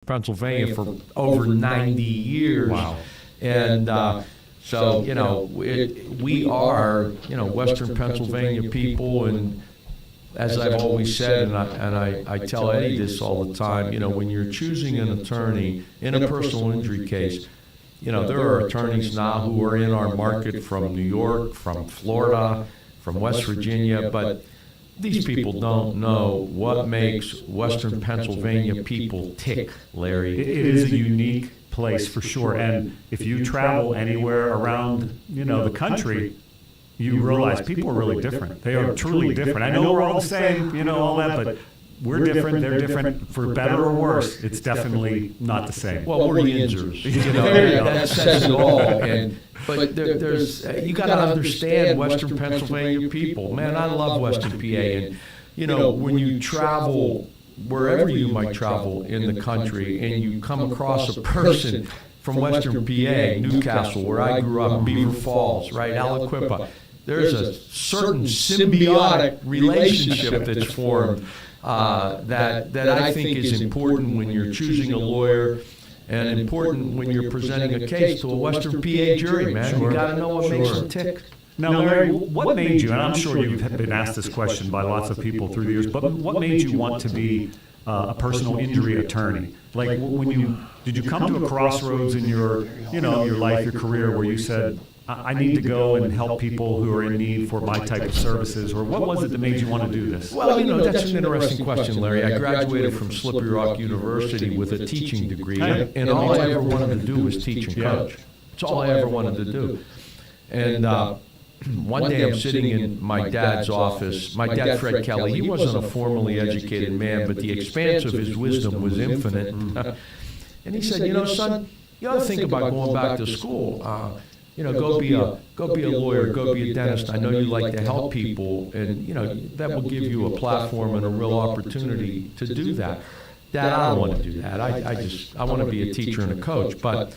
Pennsylvania for over 90 years. Wow. And so, we are, Western Pennsylvania people, and as I've always said, and I tell Eddie this all the time, when you're choosing an attorney in a personal injury case, there are attorneys now who are in our market from New York, from Florida, from West Virginia, but these people don't know what makes Western Pennsylvania people tick, Larry. It is a unique place for sure. And if you travel anywhere around, the country, you realize people are really different. They are truly different. I know we're all the same, all that, but we're different. They're different for better or worse. It's definitely not the same. Well, we're Yinzers. That says it all. But there's you got to understand Western Pennsylvania people. Man, I love Western PA. And, when you travel, wherever you might travel in the country, and you come across a person from Western PA, Newcastle, where I grew up, Beaver Falls, right, Aliquippa, there's a certain symbiotic relationship that's formed that I think is important when you're choosing a lawyer, and important when you're presenting a case to a Western PA jury, man. Sure. You got to know what makes them tick. Now, Larry, what made you, and I'm sure you've been asked this question by lots of people through the years, but what made you want to be a personal injury attorney? Like, did you come to a crossroads in your life, your career, where you said, I need to go and help people who are in need for my type of services, or what was it that made you want to do this? Well, that's an interesting question, Larry. I graduated from Slippery Rock University with a teaching degree, and all I ever wanted to do was teach and coach. That's all I ever wanted to do. And one day I'm sitting in my dad's office. My dad, Fred Kelly, he wasn't a formally educated man, but the expanse of his wisdom was infinite. And he said, son, you ought to think about going back to school. Go be a lawyer, go be a dentist. I know you like to help people, and that will give you a platform and a real opportunity to do that. Dad, I don't want to do that. I want to be a teacher and a coach. But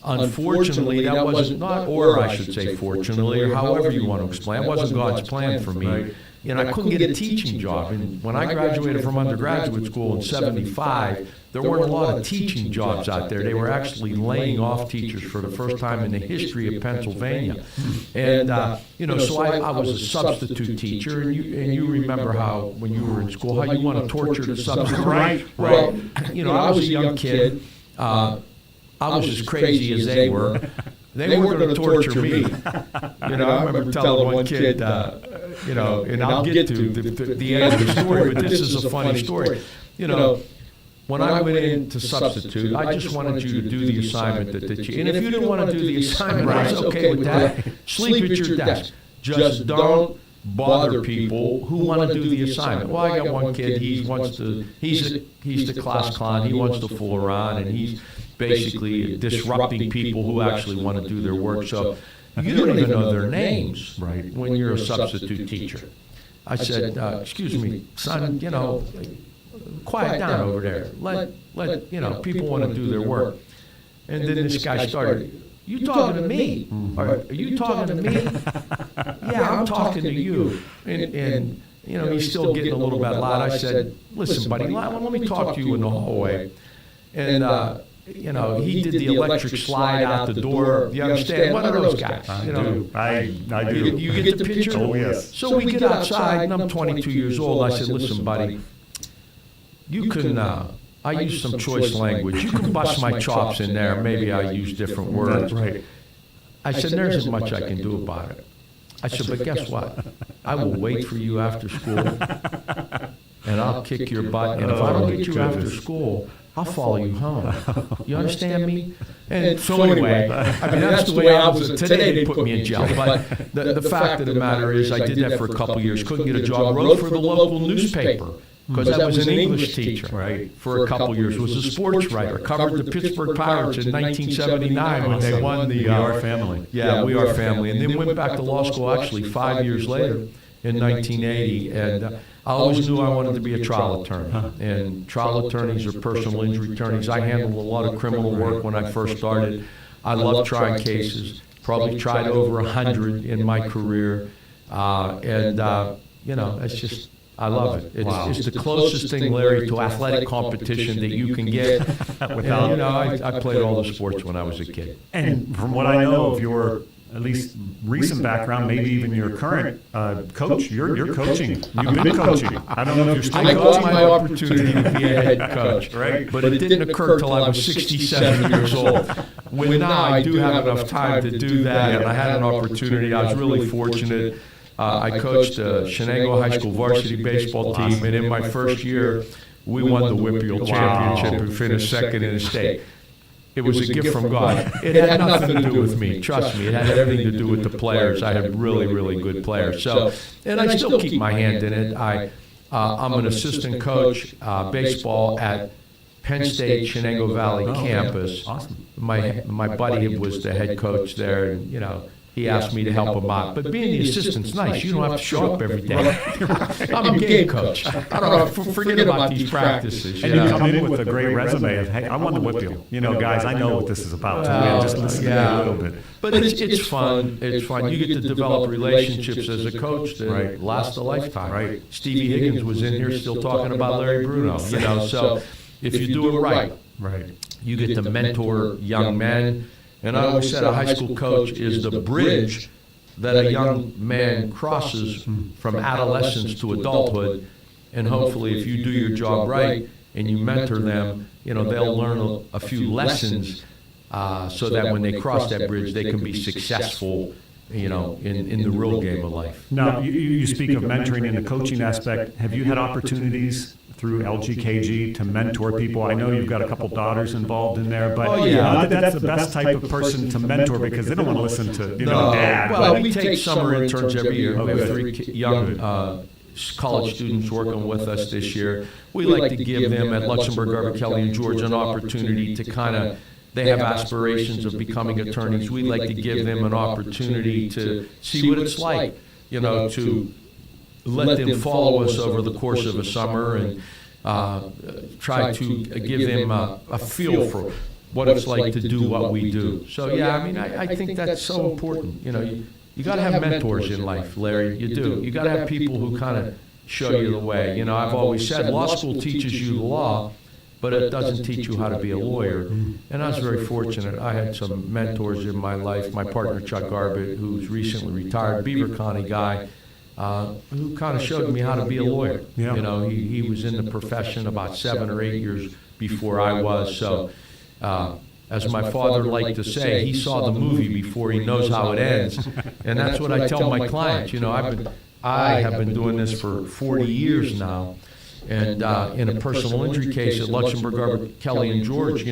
unfortunately, that wasn't, or I should say fortunately, or however you want to explain, it wasn't God's plan for me. I couldn't get a teaching job. And when I graduated from undergraduate school in '75, there weren't a lot of teaching jobs out there. They were actually laying off teachers for the first time in the history of Pennsylvania. And, so I was a substitute teacher. And you remember how, when you were in school, how you want to torture the substitute. Right. Well, I was a young kid. I was as crazy as they were. They weren't going to torture me. I remember telling one kid, and I'll get to the end of the story, but this is a funny story. When I went in to substitute, I just wanted you to do the assignment that you, and if you didn't want to do the assignment, I was okay with that. Sleep at your desk. Just don't bother people who want to do the assignment. Well, I got one kid, he's the class clown, he wants to fool around, and he's basically disrupting people who actually want to do their work. So you don't even know their names, right, when you're a substitute teacher. I said, excuse me, son, quiet down over there. Let people want to do their work. And then this guy started, you talking to me? Are you talking to me? Yeah, I'm talking to you. And he's still getting a little bit loud. I said, listen, buddy, let me talk to you in the hallway. And, he did the electric slide out the door. You understand? One of those guys. I do. I do. You get the picture? Oh, yes. So we get outside, and I'm 22 years old. I said, listen, buddy, you can, I use some choice language. You can bust my chops in there. Maybe I use different words. Right. I said, there's as much I can do about it. I said, but guess what? I will wait for you after school, and I'll kick your butt. And if I don't get you after school, I'll follow you home. You understand me? And so anyway, that's the way I was. Today they put me in jail. But the fact of the matter is I did that for a couple of years. Couldn't get a job. Wrote for the local newspaper because I was an English teacher, right, for a couple of years. Was a sports writer. Covered the Pittsburgh Pirates in 1979 when they won the... We Are Family. Yeah, We Are Family. And then went back to law school actually 5 years later in 1980. And I always knew I wanted to be a trial attorney. And trial attorneys are personal injury attorneys. I handled a lot of criminal work when I first started. I love trying cases. Probably tried over 100 in my career. It's just I love it. It's, Wow. it's the closest thing, Larry, to athletic competition that you can get. Without- And, I played all the sports when I was a kid. And from what I know of your at least recent background, maybe even your current coach, you're coaching. You've been coaching. I don't know if you're still I got coaching. my opportunity to be a head coach, Right. but it didn't occur till I was 67 years old. When now I do have enough time to do that, and I had an opportunity. I was really fortunate. I coached the Shenango High School varsity baseball team, and in my first year, we won the Whitfield Championship and finished second in the state. It was a gift from God. It had nothing to do with me. Trust me, it had everything to do with the players. I had really, really good players. So, and I still keep my hand in it. I'm an assistant coach baseball at Penn State Shenango Valley campus. Awesome. My buddy was the head coach there, and he asked me to help him out. But being the assistant's nice. You don't have to show up every day. I'm a game coach. I don't forget about these practices. And you come in with a great resume of, hey, I won the Whitfield. Guys, I know what this is about. Just listen to me a little bit. But it's fun. It's fun. You get to develop relationships as a coach that last a lifetime. Right. Stevie Higgins was in here still talking about Larry Bruno. So if you do it right, you get to mentor young men. And I always said a high school coach is the bridge that a young man crosses from adolescence to adulthood. And hopefully, if you do your job right and you mentor them, they'll learn a few lessons so that when they cross that bridge, they can be successful, in the real game of life. Now, you speak of mentoring in the coaching aspect. Have you had opportunities through LGKG to mentor people? I know you've got a couple daughters involved in there, but not that that's the best type of person to mentor because they don't want to listen to, dad. Well, we take summer interns every year. We have 3 young college students working with us this year. We like to give them at Luxembourg, Garber, Kelly, and George an opportunity to they have aspirations of becoming attorneys. We like to give them an opportunity to see what it's like, to let them follow us over the course of a summer and try to give them a feel for what it's like to do what we do. So, I think that's so important. You got to have mentors in life, Larry. You do. You got to have people who kind of show you the way. I've always said law school teaches you the law, but it doesn't teach you how to be a lawyer. And I was very fortunate. I had some mentors in my life. My partner, Chuck Garbett, who's recently retired, Beaver County guy, who kind of showed me how to be a lawyer. Yeah. He was in the profession about 7 or 8 years before I was. So, as my father liked to say, he saw the movie before he knows how it ends. And that's what I tell my clients. I have been doing this for 40 years now. And in a personal injury case at Luxembourg, Garber, Kelly, and George,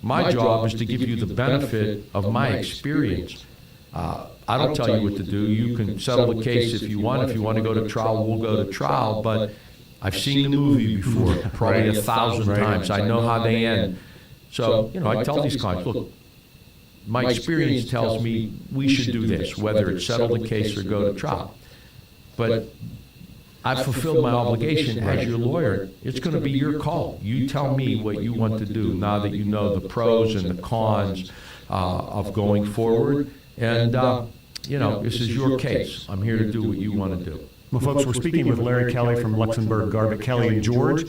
my job is to give you the benefit of my experience. I don't tell you what to do. You can settle the case if you want. If you want to go to trial, we'll go to trial. But I've seen the movie before, probably 1,000 times. I know how they end. So, I tell these clients, look, my experience tells me we should do this, whether it's settle the case or go to trial. But I've fulfilled my obligation as your lawyer. It's going to be your call. You tell me what you want to do now that you know the pros and the cons of going forward. And, this is your case. I'm here to do what you want to do. Well, folks, we're speaking with Larry Kelly from Luxembourg, Garbett, Kelly, and George,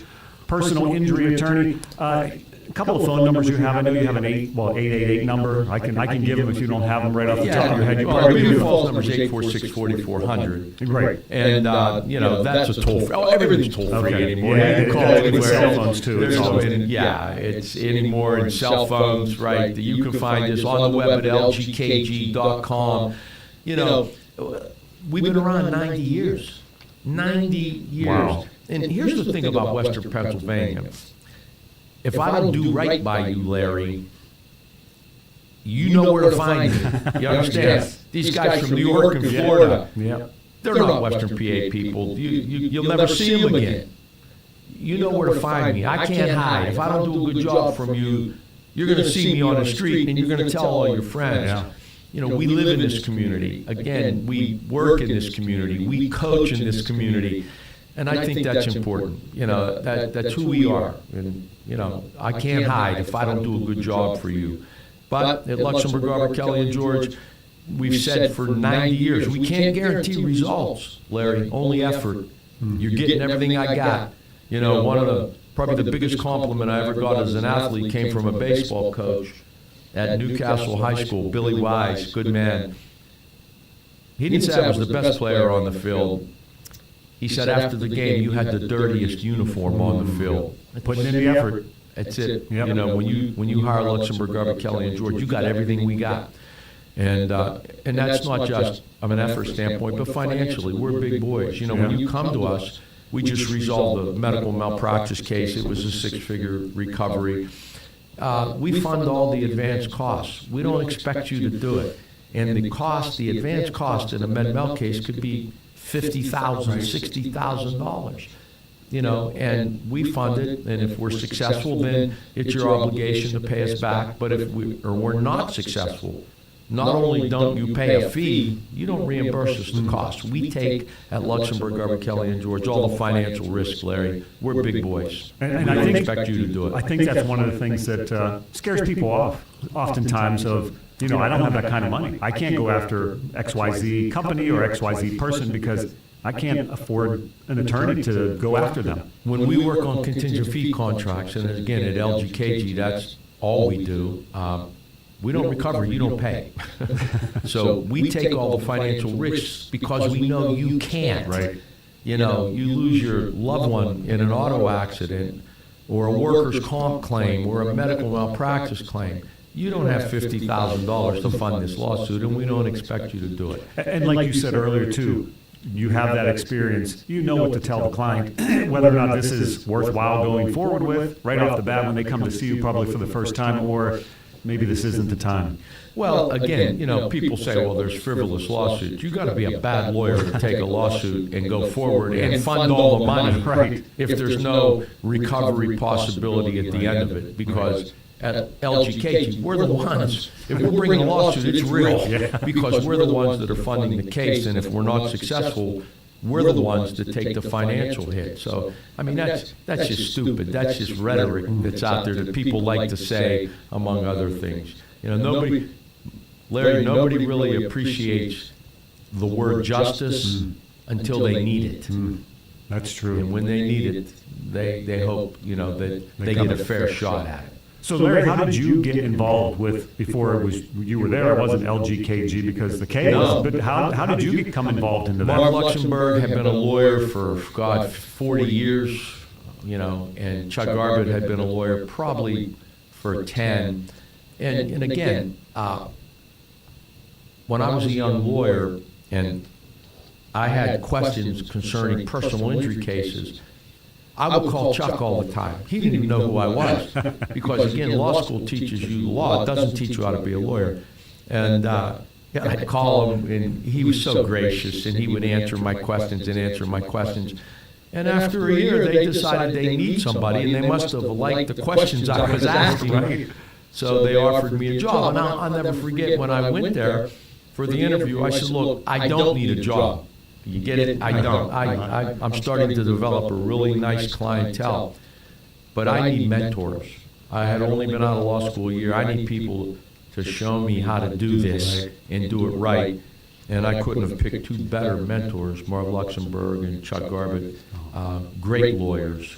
personal injury attorney. A couple of phone numbers you have. I know you have an 888 number. I can give them if you don't have them right off the top of your head. You probably do. The phone number is 846-4400. Right. And, that's a toll free. Oh, everything's toll free anymore. Yeah, you can call with cell phones too. It's anymore in cell phones, right? You can find us on the web at lgkg.com. We've been around 90 years. 90 years. Wow. And here's the thing about Western Pennsylvania. If I don't do right by you, Larry, you know where to find me. You understand? Yes. These guys from New York and Florida, they're not Western PA people. You'll never see them again. You know where to find me. I can't hide. If I don't do a good job from you, you're going to see me on the street and you're going to tell all your friends. Yeah. We live in this community. Again, we work in this community. We coach in this community. And I think that's important. That's who we are. And, I can't hide if I don't do a good job for you. But at Luxembourg, Garber, Kelly, and George, we've said for 90 years, we can't guarantee results, Larry, only effort. You're getting everything I got. You know, probably the biggest compliment I ever got as an athlete came from a baseball coach at Newcastle High School, Billy Wise, good man. He didn't say I was the best player on the field. He said after the game, you had the dirtiest uniform on the field. Putting in the effort. That's it. Yep. You know, when you hire Luxembourg, Garbutt, Kelly, and George, you got everything we got. And that's not just from an effort standpoint, but financially, we're big boys. You know, when you come to us, we just resolved a medical malpractice case. It was a 6-figure recovery. We fund all the advanced costs. We don't expect you to do it. And the advanced cost in a med-mal case could be $50,000, $60,000. You know, and we fund it, and if we're successful, then it's your obligation to pay us back. But if we're not successful, not only don't you pay a fee, you don't reimburse us the cost. We take at Luxembourg, Garbutt, Kelly, and George all the financial risk, Larry. We're big boys. And I expect you to do it. I think that's one of the things that scares people off, oftentimes, of, you know, I don't have that kind of money. I can't go after XYZ company or XYZ person because I can't afford an attorney to go after them. When we work on contingent fee contracts, and again, at LGKG, that's all we do, we don't recover, you don't pay. So we take all the financial risks because we know you can't. Right. You know, you lose your loved one in an auto accident or a workers' comp claim or a medical malpractice claim. You don't have $50,000 to fund this lawsuit, and we don't expect you to do it. And like you said earlier, too, you have that experience. You know what to tell the client, whether or not this is worthwhile going forward with right off the bat when they come to see you probably for the first time, or maybe this isn't the time. Well, again, you know, people say, well, there's frivolous lawsuits. You got to be a bad lawyer to take a lawsuit and go forward and fund all the money, right, if there's no recovery possibility at the end of it. Because at LGKG, we're the ones, if we're bringing a lawsuit, it's real, because we're the ones that are funding the case, and if we're not successful, we're the ones that take the financial hit. So, I mean, that's just stupid. That's just rhetoric that's out there that people like to say, among other things. You know, Larry, nobody really appreciates the word justice until they need it. That's true. And when they need it, they hope, you know, that they get a fair shot at it. So Larry, how did you get involved with, before it was, you were there, it wasn't LGKG because the K was, but how did you become involved into that? Mark Luxembourg had been a lawyer for, 40 years, you know, and Chuck Garbutt had been a lawyer probably for 10. And again, when I was a young lawyer and I had questions concerning personal injury cases, I would call Chuck all the time. He didn't even know who I was because, again, law school teaches you the law. It doesn't teach you how to be a lawyer. And I'd call him, and he was so gracious, and he would answer my questions. And after a year, they decided they need somebody, and they must have liked the questions I was asking. So they offered me a job. And I'll never forget when I went there for the interview, I said, look, I don't need a job. You get it? I don't. I'm starting to develop a really nice clientele, but I need mentors. I had only been out of law school a year. I need people to show me how to do this and do it right. And I couldn't have picked two better mentors, Mark Luxembourg and Chuck Garbutt, great lawyers,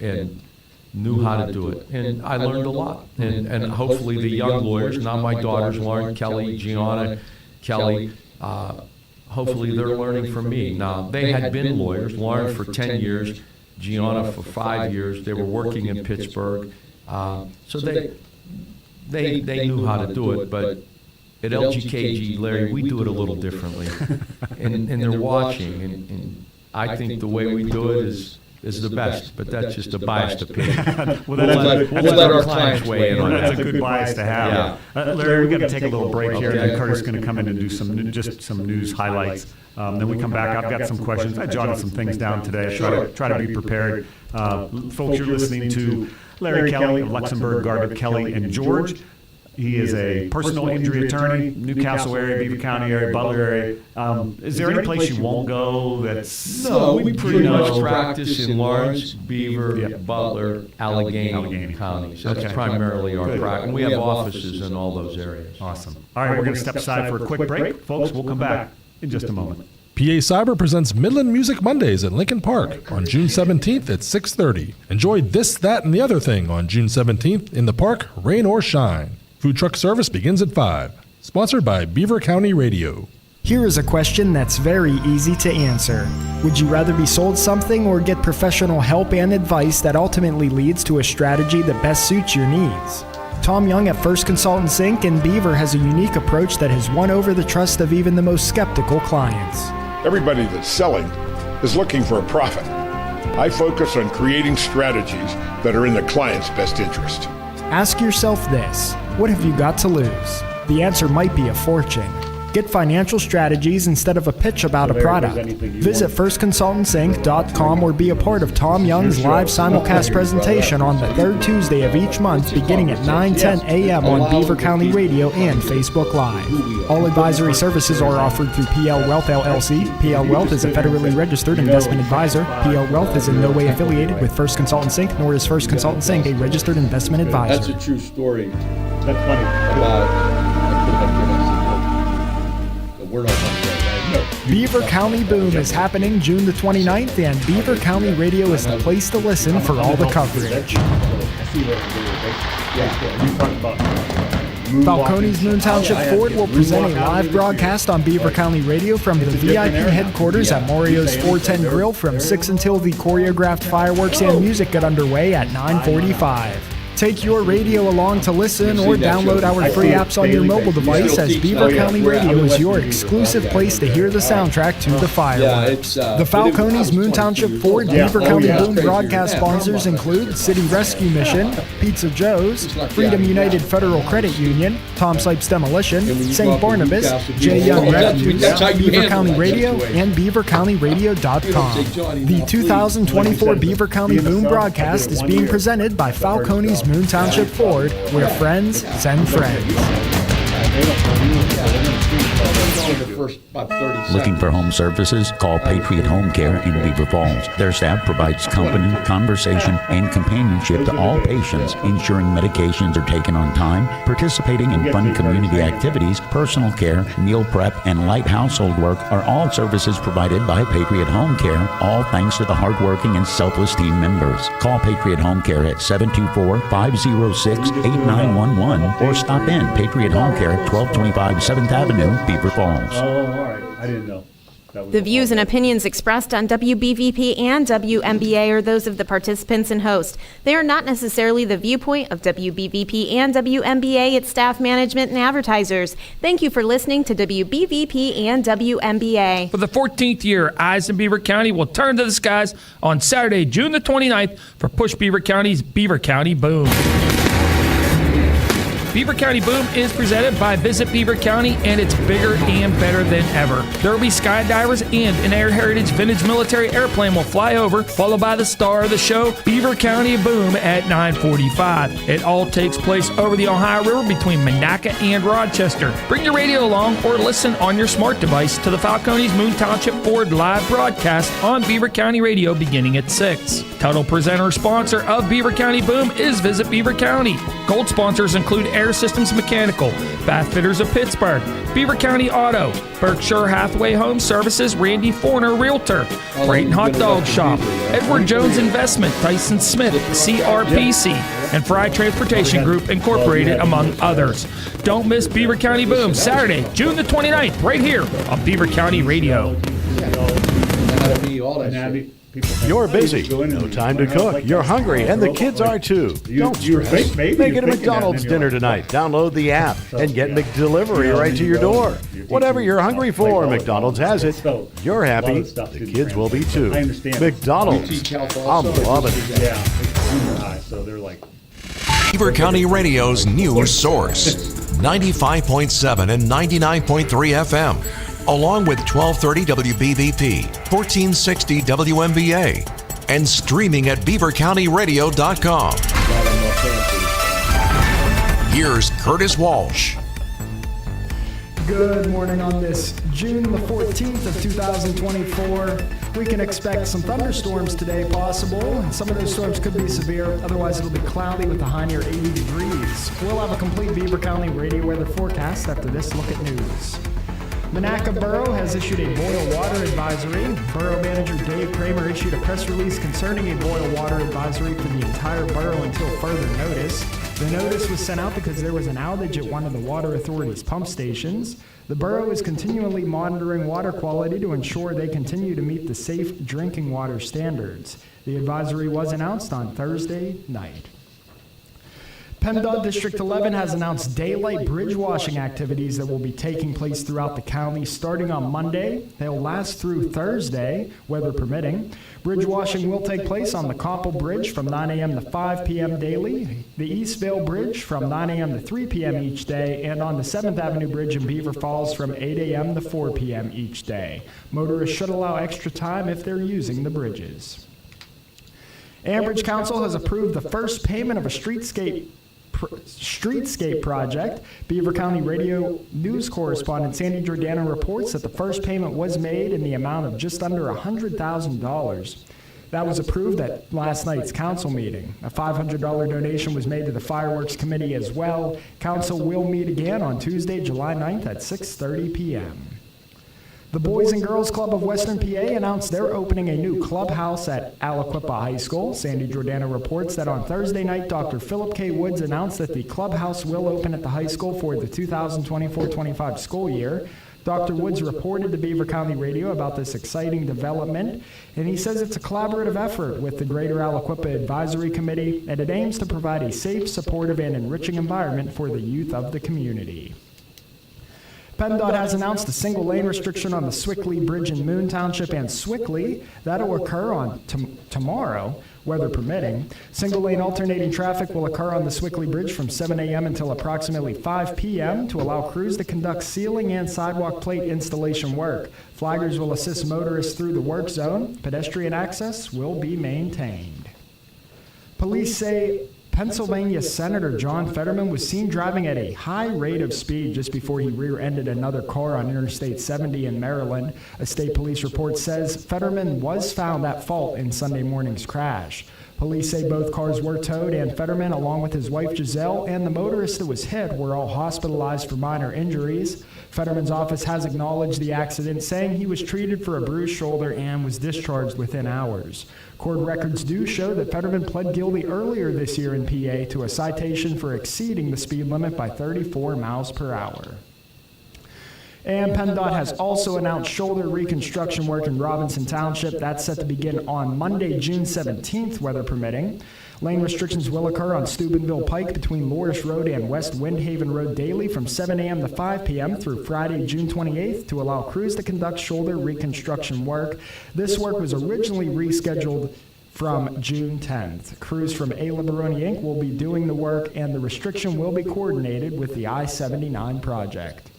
and knew how to do it. And I learned a lot. And hopefully the young lawyers, now my daughters, Lauren Kelly, Gianna Kelly, hopefully they're learning from me. Now, they had been lawyers, Lauren for 10 years, Gianna for 5 years. They were working in Pittsburgh. So they knew how to do it. But at LGKG, Larry, we do it a little differently. And they're watching. And I think the way we do it is the best, but that's just a biased opinion. We'll let our clients weigh in on that. That's a good bias to have. Yeah. Larry, we've got to take a little break here, and then Curtis is going to come in and do some news highlights. Then we come back. I've got some questions. I jotted some things down today. Try to be prepared. Folks, you're listening to Larry Kelly of Luxembourg, Garbutt, Kelly, and George. He is a personal injury attorney, Newcastle area, Beaver County area, Butler area. Is there any place you won't go that's... No, we pretty much practice in Lawrence, Beaver, Butler, Allegheny counties. That's primarily our practice. And we have offices in all those areas. Awesome. All right, we're going to step aside for a quick break. Folks, we'll come back in just a moment. PA Cyber presents Midland Music Mondays at Lincoln Park on June 17th at 6:30. Enjoy This, That, and the Other Thing on June 17th in the park, rain or shine. Food truck service begins at 5. Sponsored by Beaver County Radio. Here is a question that's very easy to answer. Would you rather be sold something or get professional help and advice that ultimately leads to a strategy that best suits your needs? Tom Young at First Consultants Inc. in Beaver has a unique approach that has won over the trust of even the most skeptical clients. Everybody that's selling is looking for a profit. I focus on creating strategies that are in the client's best interest. Ask yourself this: what have you got to lose? The answer might be a fortune. Get financial strategies instead of a pitch about a product. Visit firstconsultantsinc.com or be a part of Tom Young's live simulcast presentation on the third Tuesday of each month beginning at 9:10 a.m. on Beaver County Radio and Facebook Live. All advisory services are offered through PL Wealth LLC. PL Wealth is a federally registered investment advisor. PL Wealth is in no way affiliated with First Consultants Inc., nor is First Consultants Inc. a registered investment advisor. That's a true story. That's funny. We're not on Beaver County Boom is happening June the 29th, and Beaver County Radio is the place to listen for all the coverage. Falcone's Moon Township Ford will present a live broadcast on Beaver County Radio from the VIP headquarters at Mario's 410 Grill from 6 until the choreographed fireworks and music get underway at 9:45. Take your radio along to listen or download our free apps on your mobile device, as Beaver County Radio is your exclusive place to hear the soundtrack to the fireworks. The Falcone's Moon Township Ford Beaver County Boom broadcast sponsors include City Rescue Mission, Pizza Joe's, Freedom United Federal Credit Union, Tom Sipes Demolition, St. Barnabas, J. Young Refuge, Beaver County Radio, and BeaverCountyRadio.com. The 2024 Beaver County Boom broadcast is being presented by Falcone's Moon Township Ford, where friends send friends. Looking for home services? Call Patriot Home Care in Beaver Falls. Their staff provides company, conversation, and companionship to all patients, ensuring medications are taken on time, participating in fun community activities, personal care, meal prep, and light household work are all services provided by Patriot Home Care, all thanks to the hardworking and selfless team members. Call Patriot Home Care at 724-506-8911 or stop in Patriot Home Care at 1225 7th Avenue, Beaver Falls. Oh, all right. I didn't know. The views and opinions expressed on WBVP and WMBA are those of the participants and host. They are not necessarily the viewpoint of WBVP and WMBA, its staff, management, and advertisers. Thank you for listening to WBVP and WMBA. For the 14th year, Eyes in Beaver County will turn to the skies on Saturday, June the 29th for Push Beaver County's Beaver County Boom. Beaver County Boom is presented by Visit Beaver County, and it's bigger and better than ever. There will be skydivers, and an Air Heritage vintage military airplane will fly over, followed by the star of the show, Beaver County Boom, at 9:45. It all takes place over the Ohio River between Monaca and Rochester. Bring your radio along or listen on your smart device to the Falcone's Moon Township Ford live broadcast on Beaver County Radio beginning at 6. Title presenter sponsor of Beaver County Boom is Visit Beaver County. Gold sponsors include Air Systems Mechanical, Bath Fitters of Pittsburgh, Beaver County Auto, Berkshire Hathaway Home Services, Randy Forner Realtor, Brayton Hot Dog Shop, Edward Jones Investment, Tyson Smith, CRPC, and Fry Transportation Group Incorporated, among others. Don't miss Beaver County Boom, Saturday, June the 29th, right here on Beaver County Radio. You're busy, no time to cook, you're hungry, and the kids are too. Don't stress. Make it a McDonald's dinner tonight. Download the app and get McDelivery right to your door. Whatever you're hungry for, McDonald's has it. You're happy, the kids will be too. McDonald's, I'm loving it. Yeah, it's junior high, so they're like... Beaver County Radio's news source, 95.7 and 99.3 FM. Along with 1230 WBVP, 1460 WMBA, and streaming at beavercountyradio.com. Here's Curtis Walsh. Good morning on this June the 14th of 2024. We can expect some thunderstorms today possible, and some of those storms could be severe. Otherwise, it'll be cloudy with a high near 80 degrees. We'll have a complete Beaver County radio weather forecast after this look at news. Monaca Borough has issued a boil water advisory. Borough Manager Dave Kramer issued a press release concerning a boil water advisory for the entire borough until further notice. The notice was sent out because there was an outage at one of the water authority's pump stations. The borough is continually monitoring water quality to ensure they continue to meet the safe drinking water standards. The advisory was announced on Thursday night. PennDOT District 11 has announced daylight bridge washing activities that will be taking place throughout the county starting on Monday. They'll last through Thursday, weather permitting. Bridge washing will take place on the Koppel Bridge from 9 a.m. to 5 p.m. daily, the Eastvale Bridge from 9 a.m. to 3 p.m. each day, and on the 7th Avenue Bridge in Beaver Falls from 8 a.m. to 4 p.m. each day. Motorists should allow extra time if they're using the bridges. Ambridge Council has approved the first payment of a streetscape project. Beaver County Radio News correspondent Sandy Giordano reports that the first payment was made in the amount of just under $100,000. That was approved at last night's council meeting. A $500 donation was made to the Fireworks Committee as well. Council will meet again on Tuesday, July 9th at 6:30 p.m. The Boys and Girls Club of Western PA announced they're opening a new clubhouse at Aliquippa High School. Sandy Giordano reports that on Thursday night, Dr. Philip K. Woods announced that the clubhouse will open at the high school for the 2024-25 school year. Dr. Woods reported to Beaver County Radio about this exciting development, and he says it's a collaborative effort with the Greater Aliquippa Advisory Committee, and it aims to provide a safe, supportive, and enriching environment for the youth of the community. PennDOT has announced a single-lane restriction on the Swickley Bridge in Moon Township and Swickley. That'll occur on tomorrow, weather permitting. Single-lane alternating traffic will occur on the Swickley Bridge from 7 a.m. until approximately 5 p.m. to allow crews to conduct ceiling and sidewalk plate installation work. Flaggers will assist motorists through the work zone. Pedestrian access will be maintained. Police say Pennsylvania Senator John Fetterman was seen driving at a high rate of speed just before he rear-ended another car on Interstate 70 in Maryland. A state police report says Fetterman was found at fault in Sunday morning's crash. Police say both cars were towed, and Fetterman, along with his wife Giselle and the motorist that was hit, were all hospitalized for minor injuries. Fetterman's office has acknowledged the accident, saying he was treated for a bruised shoulder and was discharged within hours. Court records do show that Fetterman pled guilty earlier this year in PA to a citation for exceeding the speed limit by 34 miles per hour. And PennDOT has also announced shoulder reconstruction work in Robinson Township. That's set to begin on Monday, June 17th, weather permitting. Lane restrictions will occur on Steubenville Pike between Loris Road and West Windhaven Road daily from 7 a.m. to 5 p.m. through Friday, June 28th to allow crews to conduct shoulder reconstruction work. This work was originally rescheduled from June 10th. Crews from A. Liberoni Inc. will be doing the work, and the restriction will be coordinated with the I-79 project.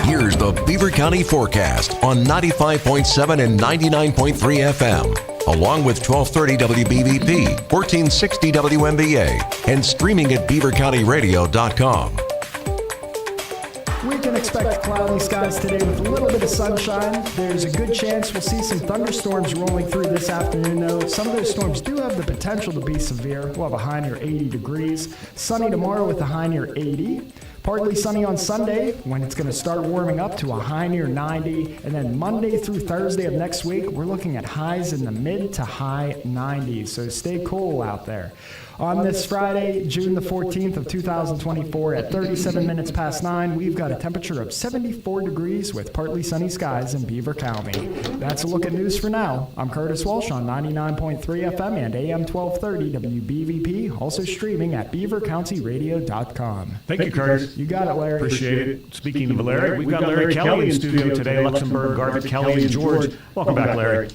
Here's the Beaver County forecast on 95.7 and 99.3 FM, along with 1230 WBVP, 1460 WMBA, and streaming at beavercountyradio.com. We can expect cloudy skies today with a little bit of sunshine. There's a good chance we'll see some thunderstorms rolling through this afternoon, though. Some of those storms do have the potential to be severe. We'll have a high near 80 degrees. Sunny tomorrow with a high near 80. Partly sunny on Sunday when it's going to start warming up to a high near 90. And then Monday through Thursday of next week, we're looking at highs in the mid to high 90s. So stay cool out there. On this Friday, June the 14th of 2024 at 37 minutes past 9, we've got a temperature of 74 degrees with partly sunny skies in Beaver County. That's a look at news for now. I'm Curtis Walsh on 99.3 FM and AM 1230 WBVP, also streaming at beavercountyradio.com. Thank you, Curtis. You got it, Larry. Appreciate it. Speaking of Larry, we've got Larry Kelly in studio today, Luxembourg, Garvey, Kelly, and George. Welcome back, Larry.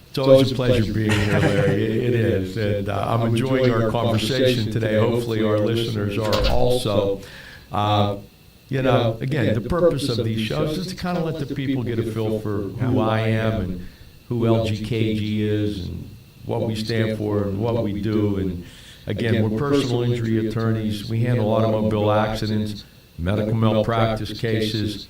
It's always a pleasure being here, Larry. It is. And I'm enjoying our conversation today. Hopefully our listeners are also. Again, the purpose of these shows is to kind of let the people get a feel for who I am and who LGKG is and what we stand for and what we do. And again, we're personal injury attorneys. We handle automobile accidents, medical malpractice cases.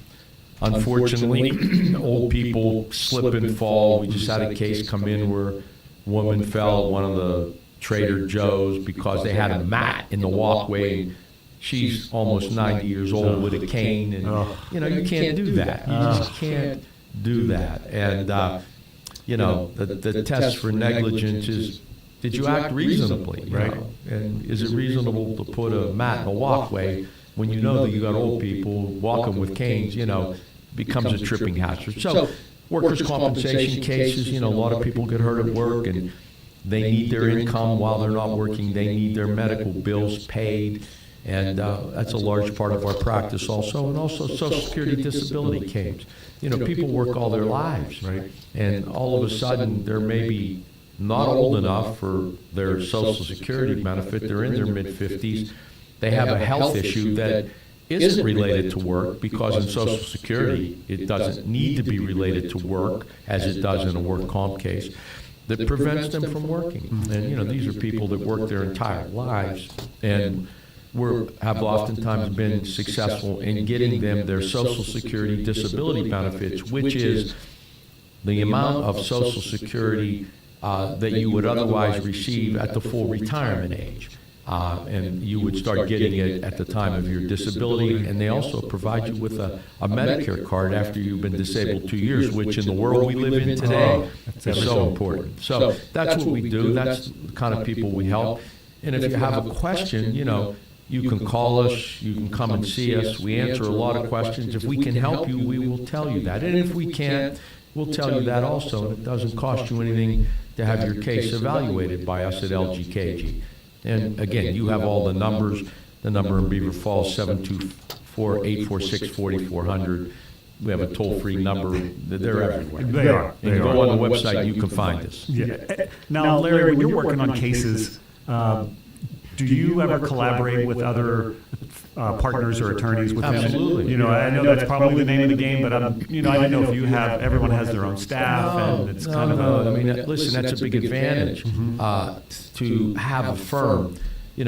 Unfortunately, old people slip and fall. We just had a case come in where a woman fell at one of the Trader Joe's because they had a mat in the walkway. she's almost 90 years old with a cane, and you can't do that. You just can't do that. And the test for negligence is, did you act reasonably? Right. And is it reasonable to put a mat in a walkway when you know that you got old people walking with canes? Becomes a tripping hazard. So workers' compensation cases, a lot of people get hurt at work, and they need their income while they're not working. They need their medical bills paid, and that's a large part of our practice also. And also Social Security disability claims. People work all their lives, right? And all of a sudden, they're maybe not old enough for their Social Security benefit. They're in their mid-50s. They have a health issue that isn't related to work, because in Social Security, it doesn't need to be related to work as it does in a work comp case, that prevents them from working. And, these are people that work their entire lives and have oftentimes been successful in getting them their Social Security disability benefits, which is the amount of Social Security that you would otherwise receive at the full retirement age. And you would start getting it at the time of your disability, and they also provide you with a Medicare card after you've been disabled 2 years, which in the world we live in today is so important. So that's what we do. That's the kind of people we help. And if you have a question, you can call us, you can come and see us. We answer a lot of questions. If we can help you, we will tell you that. And if we can't, we'll tell you that also. And it doesn't cost you anything to have your case evaluated by us at LGKG. And again, you have all the numbers. The number in Beaver Falls, 724-846-4400. We have a toll-free number. They're everywhere. They are. And you go on the website, you can find us. Yeah. Now, Larry, when you're working on cases, do you ever collaborate with other partners or attorneys within? Absolutely. I know that's probably the name of the game, but I don't know if everyone has their own staff, and it's kind of a. I mean, listen, that's a big advantage to have a firm. I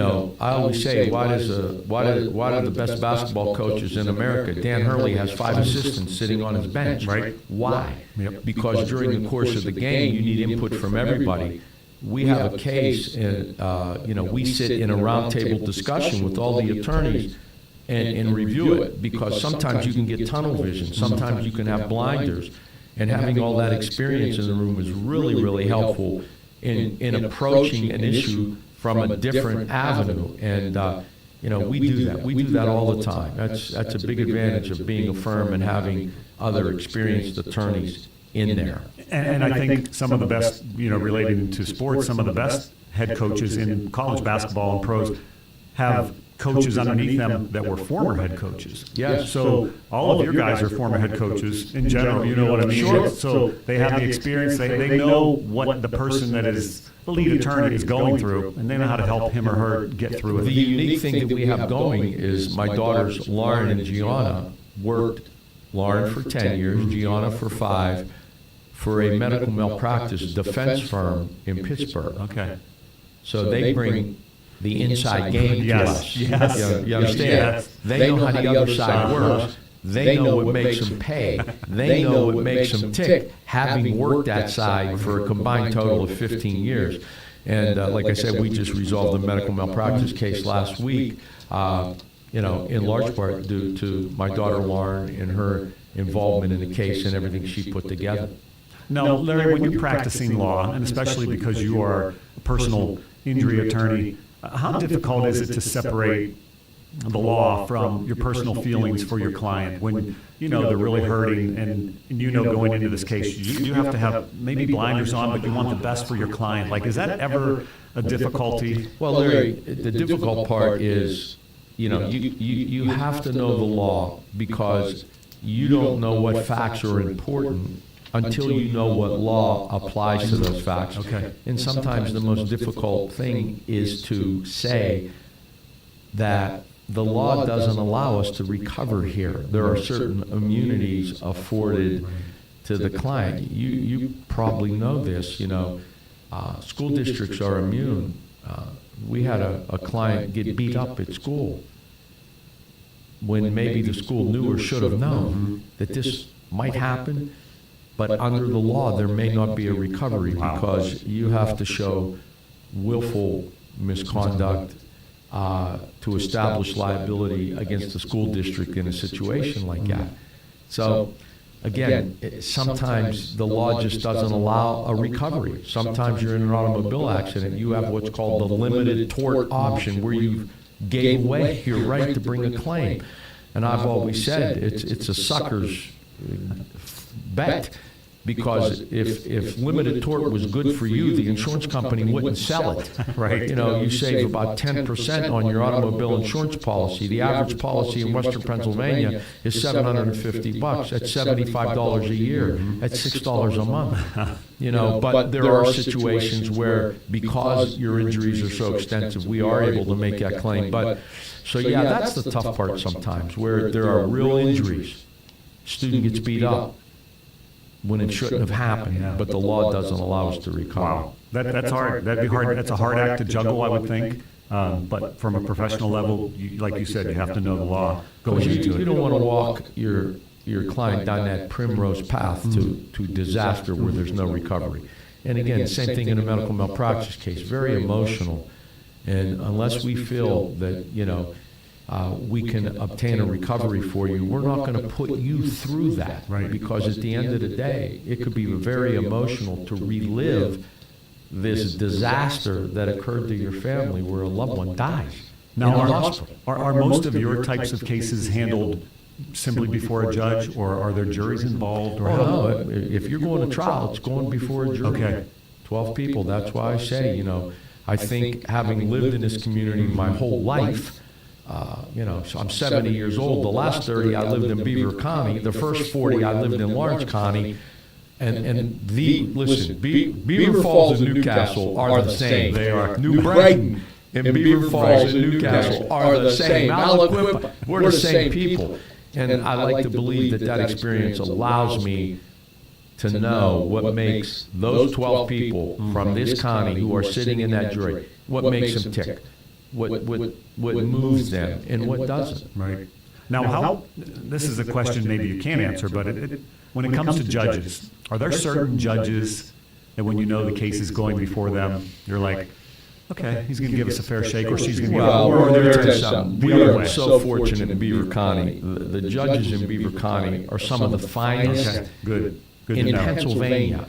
always say, why do the best basketball coaches in America? Dan Hurley has 5 assistants sitting on his bench. Right. Why? Yep. Because during the course of the game, you need input from everybody. We have a case, and we sit in a roundtable discussion with all the attorneys and review it, because sometimes you can get tunnel vision, sometimes you can have blinders, and having all that experience in the room is really, really helpful in approaching an issue from a different avenue. And we do that. We do that all the time. That's a big advantage of being a firm and having other experienced attorneys in there. And I think some of the best, relating to sports, some of the best head coaches in college basketball and pros have coaches underneath them that were former head coaches. Yes. So all of your guys are former head coaches in general, you know what I mean? Sure. So they have the experience, they know what the person that is the lead attorney is going through, and they know how to help him or her get through it. The unique thing that we have going is my daughters, Lauren and Gianna, worked, Lauren for 10 years, Gianna for 5, for a medical malpractice defense firm in Pittsburgh. Okay. So they bring the inside game to us. Yes. You understand? Yes. They know how the other side works. They know what makes them pay. They know what makes them tick, having worked that side for a combined total of 15 years. And like I said, we just resolved a medical malpractice case last week, in large part due to my daughter Lauren and her involvement in the case and everything she put together. Now, Larry, when you're practicing law, and especially because you are a personal injury attorney, how difficult is it to separate the law from your personal feelings for your client when they're really hurting and going into this case you have to have maybe blinders on, but you want the best for your client? Like, is that ever a difficulty? Well, Larry, the difficult part is you have to know the law, because you don't know what facts are important until you know what law applies to those facts. Okay. And sometimes the most difficult thing is to say that the law doesn't allow us to recover here. There are certain immunities afforded to the client. You probably know this. School districts are immune. We had a client get beat up at school when maybe the school knew or should have known that this might happen. But under the law, there may not be a recovery, because you have to show willful misconduct, to establish liability against the school district in a situation like that. So, again, sometimes the law just doesn't allow a recovery. Sometimes you're in an automobile accident, you have what's called the limited tort option, where you gave away your right to bring a claim. And I've always said it's a sucker's bet, because if limited tort was good for you, the insurance company wouldn't sell it. Right. You know, you save about 10% on your automobile insurance policy. The average policy in Western Pennsylvania is $750. That's $75 a year. That's $6 a month. You know, but there are situations where, because your injuries are so extensive, we are able to make that claim. But so yeah, that's the tough part sometimes, where there are real injuries. Student gets beat up when it shouldn't have happened, but the law doesn't allow us to recover. Wow, that's hard. That'd be hard. That's a hard act to juggle, I would think. But from a professional level, like you said, you have to know the law going into it. You don't want to walk your client down that primrose path to disaster where there's no recovery. And again, same thing in a medical malpractice case, very emotional. And unless we feel that, you know, we can obtain a recovery for you, we're not going to put you through that. Right. Because at the end of the day, it could be very emotional to relive this disaster that occurred to your family where a loved one dies. Now, are most of your types of cases handled simply before a judge, or are there juries involved? Or no, if you're going to trial, it's going before a jury. Okay. 12 people. That's why I say, you know, I think having lived in this community my whole life, you know, so I'm 70 years old. The last 30 I lived in Beaver County. The first 40 I lived in Lawrence County. Listen, Beaver Falls and Newcastle are the same. They are. New Brighton and Beaver Falls and Newcastle are the same. Aliquippa, we're the same people. And I like to believe that experience allows me to know what makes those 12 people from this county who are sitting in that jury, what makes them tick, what moves them, and what doesn't. Right. Now, this is a question maybe you can't answer, but when it comes to judges, are there certain judges that when you know the case is going before them, you're like, okay, he's going to give us a fair shake, or she's going to give us something. We are so fortunate in Beaver County. The judges in Beaver County are some of the finest in Pennsylvania.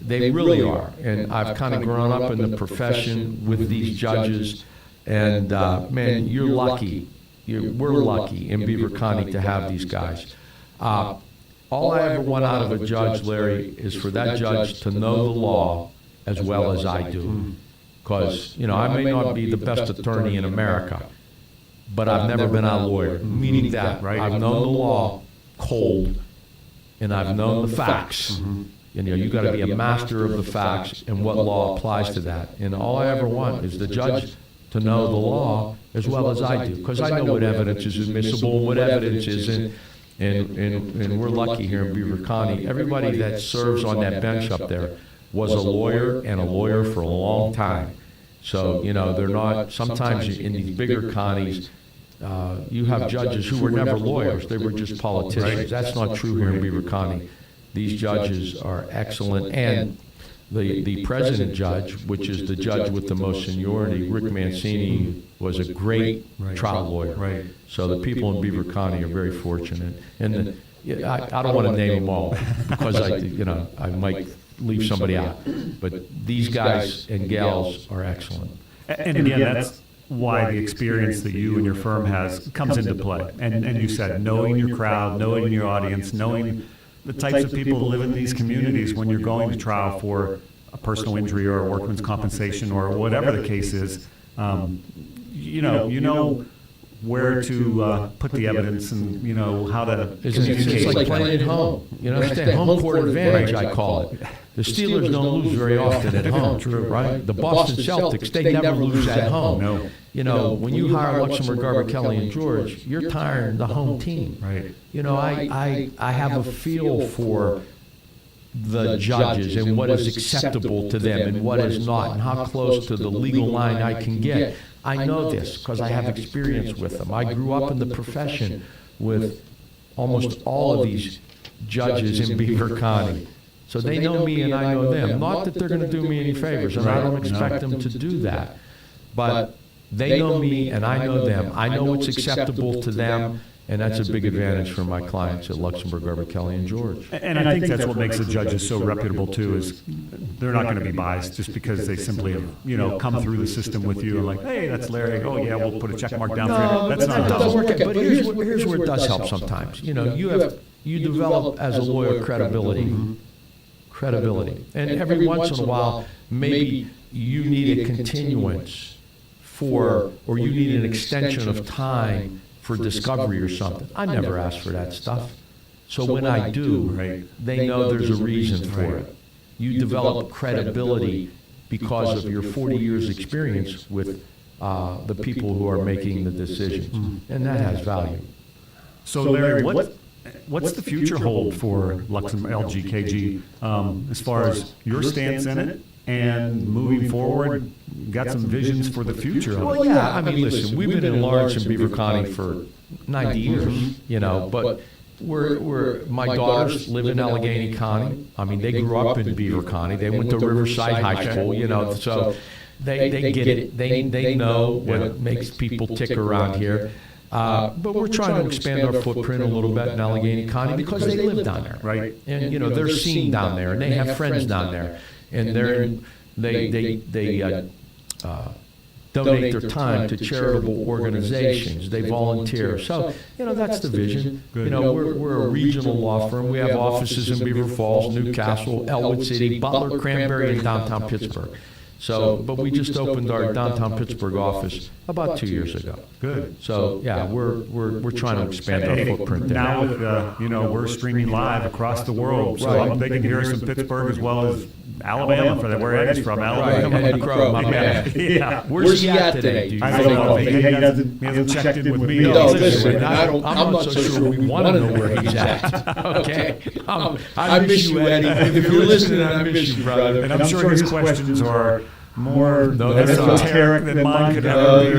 They really are. And I've kind of grown up in the profession with these judges. And man, you're lucky. We're lucky in Beaver County to have these guys. All I ever want out of a judge, Larry, is for that judge to know the law as well as I do. Because, you know, I may not be the best attorney in America, but I've never been a lawyer, meaning that I've known the law cold, and I've known the facts. You know, you got to be a master of the facts and what law applies to that. And all I ever want is the judge to know the law as well as I do, because I know what evidence is admissible and what evidence isn't. And we're lucky here in Beaver County. Everybody that serves on that bench up there was a lawyer, and a lawyer for a long time. So, you know, they're not, sometimes in these bigger counties, you have judges who were never lawyers, they were just politicians. That's not true here in Beaver County. These judges are excellent, and the president judge, which is the judge with the most seniority, Rick Mancini, was a great trial lawyer. So the people in Beaver County are very fortunate. And I don't want to name them all, because I might leave somebody out. But these guys and gals are excellent. And again, that's why the experience that you and your firm has comes into play. And you said, knowing your crowd, knowing your audience, knowing the types of people who live in these communities when you're going to trial for a personal injury or a workman's compensation or whatever the case is, you know where to put the evidence and, you know, how to communicate. It's like playing at home. You know, understand? Home court advantage, I call it. The Steelers don't lose very often at home, right? The Boston Celtics, they never lose at home. No. You know, when you hire Luxembourg, Garber, Kelly, and George, you're tiring the home team. Right. You know, I have a feel for the judges and what is acceptable to them and what is not, and how close to the legal line I can get. I know this because I have experience with them. I grew up in the profession with almost all of these judges in Beaver County. So they know me and I know them. Not that they're going to do me any favors, and I don't expect them to do that. But They know me and I know them. I know what's acceptable to them, and that's a big advantage for my clients at Luxembourg, Garber, Kelly, and George. And I think that's what makes the judges so reputable too, is they're not going to be biased just because they simply have, come through the system with you and like, hey, that's Larry. Oh yeah, we'll put a check mark down for No, you. but that doesn't work. But here's where it does help sometimes. You develop as a lawyer credibility. And every once in a while, maybe you need a continuance or you need an extension of time for discovery or something. I never ask for that stuff. So when I do, they know there's a reason for it. You develop credibility because of your 40 years experience with the people who are making the decisions. And that has value. So Larry, what's the future hold for Luxembourg LGKG as far as your stance in it and moving forward? Got some visions for the future of it? Well, yeah. I mean, listen, we've been enlarged in Beaver County for 90 years, but my daughters live in Allegheny County. I mean, they grew up in Beaver County. They went to Riverside High School, so they get it. They know what makes people tick around here. But we're trying to expand our footprint a little bit in Allegheny County because they live down there. Right. And, they're seen down there, and they have friends down there. And they donate their time to charitable organizations. They volunteer. So, that's the vision. We're a regional law firm. We have offices in Beaver Falls, Newcastle, Elwood City, Butler, Cranberry, and downtown Pittsburgh. So, but we just opened our downtown Pittsburgh office about 2 years ago. Good. So, yeah, we're trying to expand our footprint there. Now, with, we're streaming live across the world, so they can hear us in Pittsburgh as well as Alabama, for where Eddie's from, Alabama. Eddie Crow, my man. Yeah. Where's he at today? I don't know. He hasn't checked in with me. No, listen, I'm not so sure we want to know where he's at. Okay? I miss you, Eddie. If you're listening, I miss you, brother. And I'm sure his questions are more that's esoteric than mine could ever be.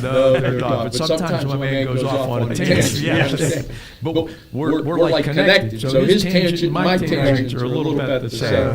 No, they're not. But sometimes my man goes off on a tangent. Yes. But we're like connected. So his tangent and my tangents are a little bit the same.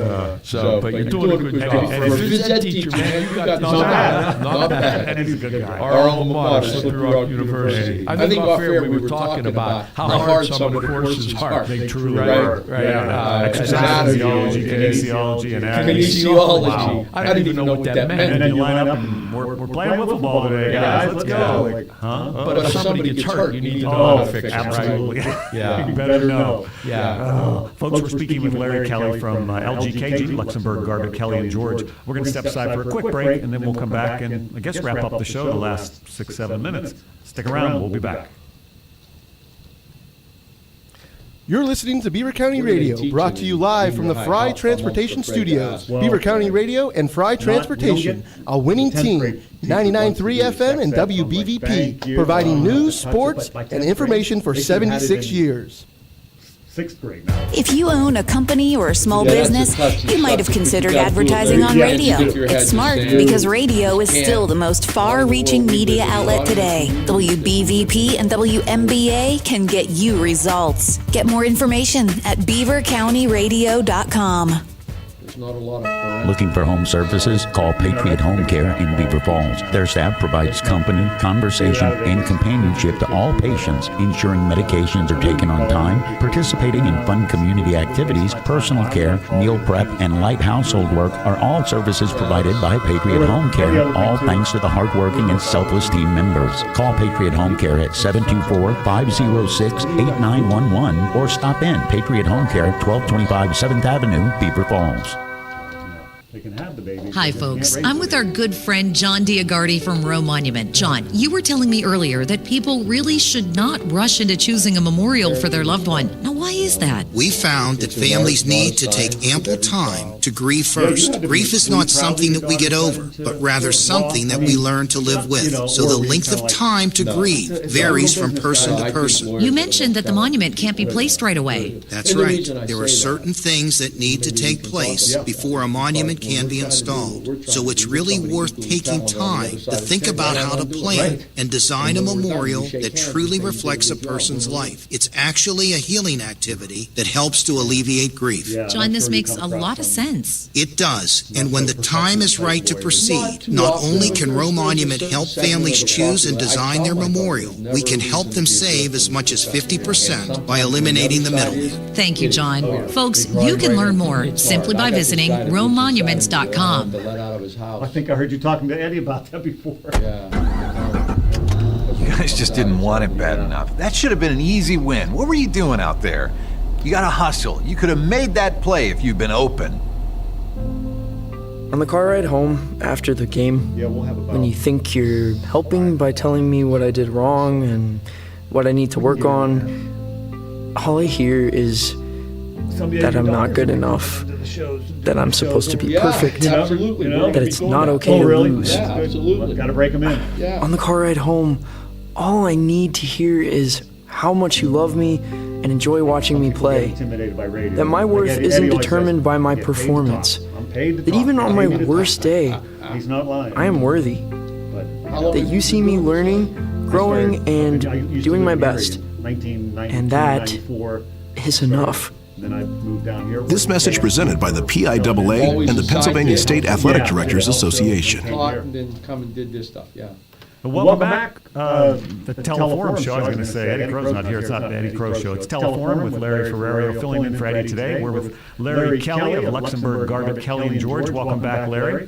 But you're doing a good job. And if you're a teacher, man, you got not bad. And he's a good guy. Our alma mater, Slippery Rock University. I think off air we were talking about how hard some of the courses are. They truly are. Right. Exercise physiology, kinesiology, and kinesiology. I didn't even know what that meant. And then you line up and we're playing wiffle ball today, guys. Let's go. But if somebody gets hurt, you need to know how to fix it, absolutely. right? Yeah. You better know. Yeah. Folks, we're speaking with Larry Kelly from LGKG, Luxembourg, Garber, Kelly, and George. We're going to step aside for a quick break, and then we'll come back and, I guess, wrap up the show the last 6-7 minutes. Stick around. We'll be back. You're listening to Beaver County Radio, brought to you live from the Fry Transportation Studios. Beaver County Radio and Fry Transportation, a winning team. 99.3 FM and WBVP, providing news, sports, and information for 76 years. 6th grade now. If you own a company or a small business, you might have considered advertising on radio. It's smart because radio is still the most far-reaching media outlet today. WBVP and WMBA can get you results. Get more information at beavercountyradio.com. Not a lot of Looking for home services? Call Patriot Home Care in Beaver Falls. Their staff provides company, conversation, and companionship to all patients, ensuring medications are taken on time, participating in fun community activities, personal care, meal prep, and light household work are all services provided by Patriot Home Care, all thanks to the hardworking and selfless team members. Call Patriot Home Care at 724-506-8911 or stop in Patriot Home Care, 1225 7th Avenue, Beaver Falls. They can have the baby. Hi, folks. I'm with our good friend John Diagardi from Roe Monument. John, you were telling me earlier that people really should not rush into choosing a memorial for their loved one. Now, why is that? We found that families need to take ample time to grieve first. Grief is not something that we get over, but rather something that we learn to live with. So the length of time to grieve varies from person to person. You mentioned that the monument can't be placed right away. That's right. There are certain things that need to take place before a monument equipment can be installed. So it's really worth taking time to think about how to plan and design a memorial that truly reflects a person's life. It's actually a healing activity that helps to alleviate grief. John, this makes a lot of sense. It does, and when the time is right to proceed, not only can Roe Monument help families choose and design their memorial, we can help them save as much as 50% by eliminating the middleman. Thank you, John. Folks, you can learn more simply by visiting RoeMonuments.com. I think I heard you talking to Eddie about that before. You guys just didn't want it bad enough. That should have been an easy win. What were you doing out there? You gotta hustle. You could have made that play if you'd been open. On the car ride home after the game, when you think you're helping by telling me what I did wrong and what I need to work on, all I hear is that I'm not good enough, that I'm supposed to be perfect, that it's not okay to lose. Gotta break them in. On the car ride home, all I need to hear is how much you love me and enjoy watching me play, that my worth isn't determined by my performance, that even on my worst day, I am worthy, that you see me learning, growing, and doing my best, and that is enough. This message presented by the PIAA and the Pennsylvania State Athletic Directors Association. Taught and then come and did this stuff, yeah. Welcome back. The Teleforum show, I was going to say. Eddie Crow's not here. It's not the Eddie Crow show. It's Teleforum with Larry Ferrario filling in for Eddie today. We're with Larry Kelly of Luxembourg, Garbett, Kelly, and George. Welcome back, Larry.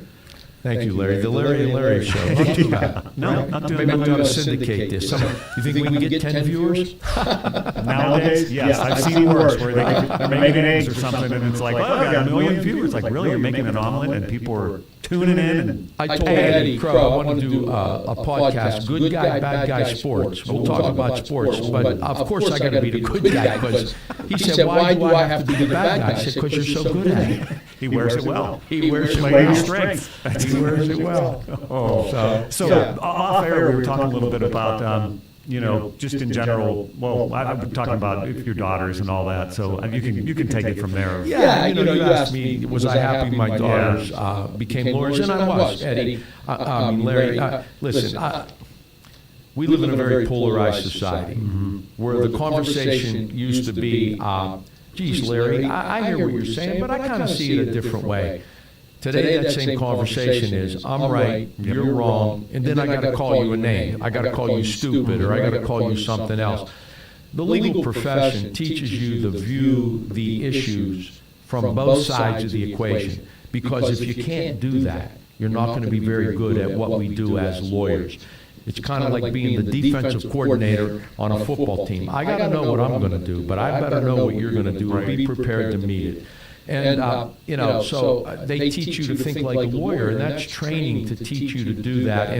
Thank you, Larry. The Larry and Larry show. Not too bad. No, not too bad. Maybe we ought to syndicate this. You think we can get 10 viewers? Nowadays, yes. I've seen worse where they're making eggs or something and it's like, oh, I got 1 million viewers. Like, really? You're making an omelet and people are tuning in? And I told Eddie Crow I want to do a podcast, Good Guy, Bad Guy Sports. We'll talk about sports, but of course I got to be the good guy because he said, why do I have to be the bad guy? I said, because you're so good at it. He wears it well. He wears it well. well. Strength. He wears it well. So off air, we were talking a little bit about, just in general. Well, I've been talking about your daughters and all that. So you can take it from there. Yeah, you asked me, was I happy my daughters became lawyers? And I was, Eddie. Larry, listen, we live in a very polarized society where the conversation used to be, geez, Larry, I hear what you're saying, but I kind of see it a different way. Today, that same conversation is, I'm right, you're wrong, and then I got to call you a name. I got to call you stupid, or I got to call you something else. The legal profession teaches you to view the issues from both sides of the equation, because if you can't do that, you're not going to be very good at what we do as lawyers. It's kind of like being the defensive coordinator on a football team. I got to know what I'm going to do, but I better know what you're going to do and be prepared to meet it. And, so they teach you to think like a lawyer, and that's training to teach you to do that.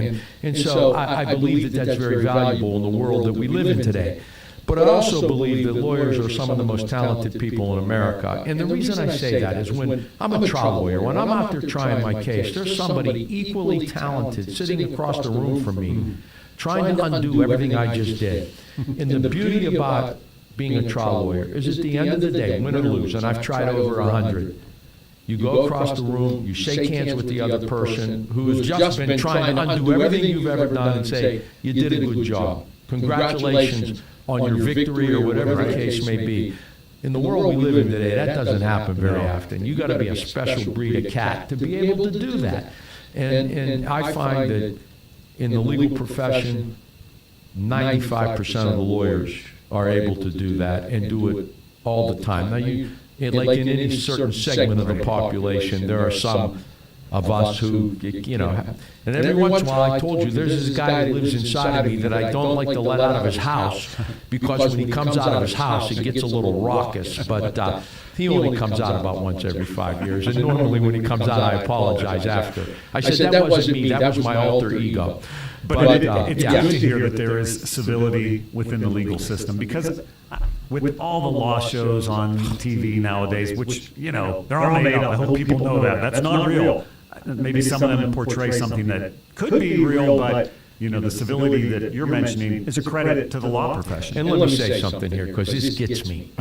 And so I believe that that's very valuable in the world that we live in today. But I also believe that lawyers are some of the most talented people in America. And the reason I say that is when I'm a trial lawyer, when I'm out there trying my case, there's somebody equally talented sitting across the room from me trying to undo everything I just did. And the beauty about being a trial lawyer is at the end of the day, win or lose, and I've tried over 100, you go across the room, you shake hands with the other person who has just been trying to undo everything you've ever done and say, you did a good job. Congratulations on your victory or whatever the case may be. In the world we live in today, that doesn't happen very often. You got to be a special breed of cat to be able to do that. And I find that in the legal profession, 95% of the lawyers are able to do that and do it all the time. Now, like in any certain segment of the population, there are some of us who, and every once in a while I told you, there's this guy that lives inside of me that I don't like to let out of his house because when he comes out of his house, he gets a little raucous, but he only comes out about once every 5 years, and normally when he comes out, I apologize after. I said, that wasn't me, that was my alter ego. But it's good to hear that there is civility within the legal system, because with all the law shows on TV nowadays, which, they're all made up. I hope people know that. That's not real. Maybe some of them portray something that could be real, but the civility that you're mentioning is a credit to the law profession. And let me say something here, because this gets me.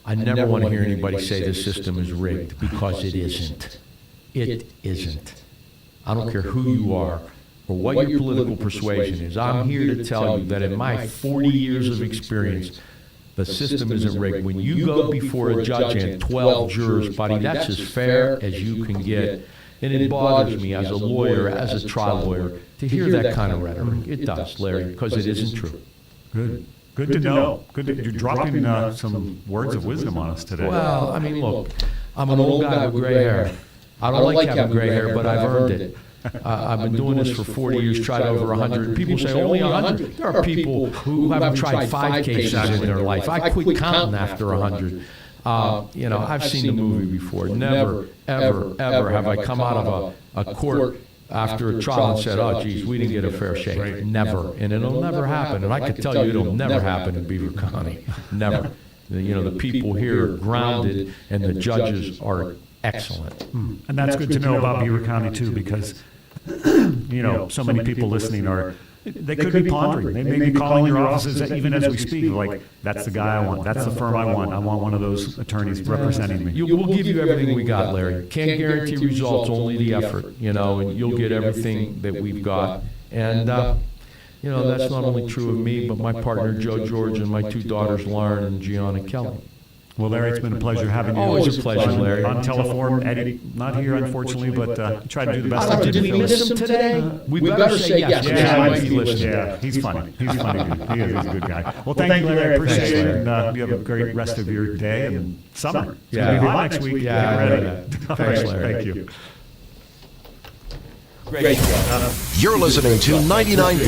I never want to hear anybody say the system is rigged, because it isn't. It isn't. I don't care who you are or what your political persuasion is. I'm here to tell you that in my 40 years of experience, the system isn't rigged. When you go before a judge and 12 jurors, buddy, that's as fair as you can get. And it bothers me as a lawyer, as a trial lawyer, to hear that kind of rhetoric. It does, Larry, because it isn't true. Good. Good to know. Good to, you're dropping some words of wisdom on us today. Well, I mean, look, I'm an old guy with gray hair. I don't like having gray hair, but I've earned it. I've been doing this for 40 years, tried over 100. People say only 100. There are people who haven't tried 5 cases in their life. I quit counting after 100. I've seen the movie before. Never, ever, ever have I come out of a court after a trial and said, oh, geez, we didn't get a fair shake. Never. And it'll never happen. And I can tell you it'll never happen in Beaver County. Never. The people here are grounded, and the judges are excellent. And that's good to know about Beaver County, too, because, so many people listening they could be pondering. They may be calling your offices even as we speak, like, that's the guy I want. That's the firm I want. I want one of those attorneys representing me. We'll give you everything we got, Larry. Can't guarantee results, only the effort, and you'll get everything that we've got. And, that's not only true of me, but my partner, Joe George, and my 2 daughters, Lauren and Gianna Kelly. Well, Larry, it's been a pleasure having you. Always a pleasure, Larry. On telephone, Eddie, not here, unfortunately, but try to do the best I did we miss him today? We better say yes. Yeah, might be listening. Yeah, he's funny. He's funny. He's a good guy. Well, thank you, Larry. I appreciate it. And you have a great rest of your day and summer. It's going to be hot next week. Yeah, get ready. Thanks, Larry. Thank you. Great job. You're listening to 99.